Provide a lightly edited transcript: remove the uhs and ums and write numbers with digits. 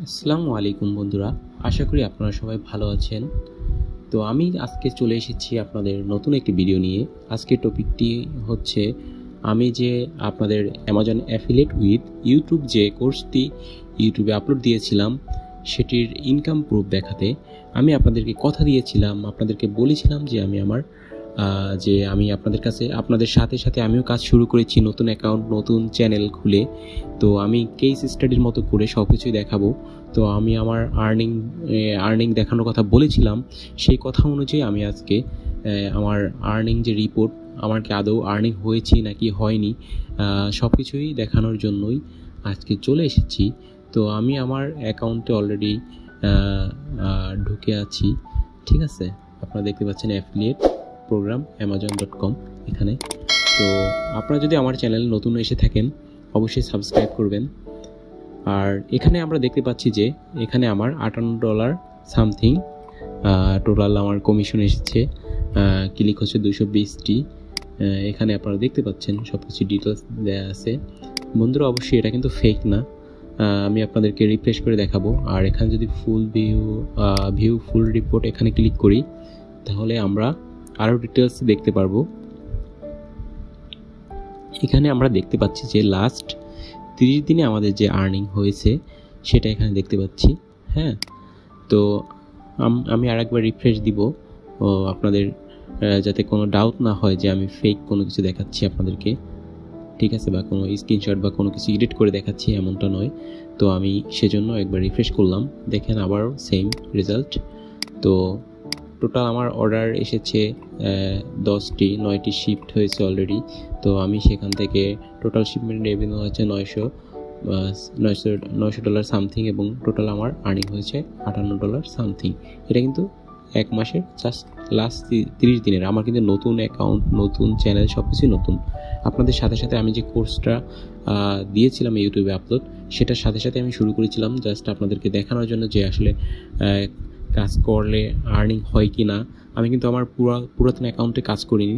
আসসালামু আলাইকুম বন্ধুরা, আশা করি আপনারা সবাই ভালো আছেন। তো আমি আজকে চলে এসেছি আপনাদের নতুন একটি ভিডিও নিয়ে। আজকের টপিকটি হচ্ছে আমি যে আপনাদের অ্যামাজন অ্যাফিলিয়েট উইথ ইউটিউব যে কোর্সটি ইউটিউবে আপলোড দিয়েছিলাম সেটির ইনকাম প্রুফ দেখাতে। আমি আপনাদেরকে কথা দিয়েছিলাম, আপনাদেরকে বলেছিলাম যে আমি আপনাদের সাথে সাথে আমিও কাজ শুরু করেছি, নতুন অ্যাকাউন্ট, নতুন চ্যানেল খুলে। তো আমি কেস স্টাডির মতো করে সব কিছুই দেখাবো। তো আমি আমার আর্নিং দেখানোর কথা বলেছিলাম, সেই কথা অনুযায়ী আমি আজকে আমার আর্নিং যে রিপোর্ট, আমার কি আদৌ আর্নিং হয়েছে নাকি হয়নি, সব কিছুই দেখানোর জন্যই আজকে চলে এসেছি। তো আমি আমার অ্যাকাউন্টে অলরেডি ঢুকে আছি, ঠিক আছে। আপনারা দেখতে পাচ্ছেন অ্যাফিলিয়েট প্রোগ্রাম amazon.com এখানে। তো আপনারা যদি আমার চ্যানেল নতুন এসে থাকেন অবশ্যই সাবস্ক্রাইব করবেন। আর এখানে আমরা দেখতে পাচ্ছি যে এখানে আমার $58 সামথিং টোটাল আমার কমিশন এসেছে। ক্লিক হচ্ছে 220টি। এখানে আপনারা দেখতে পাচ্ছেন সব কিছু ডিটেলস দেওয়া আছে। বন্ধুরা, অবশ্যই এটা কিন্তু ফেক না, আমি আপনাদেরকে রিফ্রেশ করে দেখাবো। আর এখানে যদি ভিউ ফুল রিপোর্ট এখানে ক্লিক করি তাহলে আমরা আরও ডিটেলস দেখতে পারবো। এখানে আমরা দেখতে পাচ্ছি যে লাস্ট 30 দিনে আমাদের যে আর্নিং হয়েছে সেটা এখানে দেখতে পাচ্ছি। হ্যাঁ, তো আমি আরেকবার রিফ্রেশ দিব আপনাদের যাতে কোনো ডাউট না হয় যে আমি ফেক কোনো কিছু দেখাচ্ছি আপনাদেরকে, ঠিক আছে, বা কোনো স্ক্রিনশট বা কোনো কিছু এডিট করে দেখাচ্ছি এমনটা নয়। তো আমি সেজন্য একবার রিফ্রেশ করলাম, দেখেন আবারও সেম রেজাল্ট। তো টোটাল আমার অর্ডার এসেছে 9টি শিফট হয়েছে অলরেডি। তো আমি সেখান থেকে টোটাল শিপমেন্ট রেভিনিউ হচ্ছে $900 সামথিং, এবং টোটাল আমার আর্নিং হয়েছে $58 সামথিং। এটা কিন্তু এক মাসের জাস্ট লাস্ট 30 দিনের। আমার কিন্তু নতুন অ্যাকাউন্ট, নতুন চ্যানেল, সব কিছুই নতুন। আপনাদের সাথে সাথে আমি যে কোর্সটা দিয়েছিলাম ইউটিউবে আপলোড, সেটার সাথে সাথে আমি শুরু করেছিলাম জাস্ট আপনাদেরকে দেখানোর জন্য যে আসলে কাজ করলে আর্নিং হয় কি না। আমি কিন্তু আমার পুরাতন অ্যাকাউন্টে কাজ করিনি,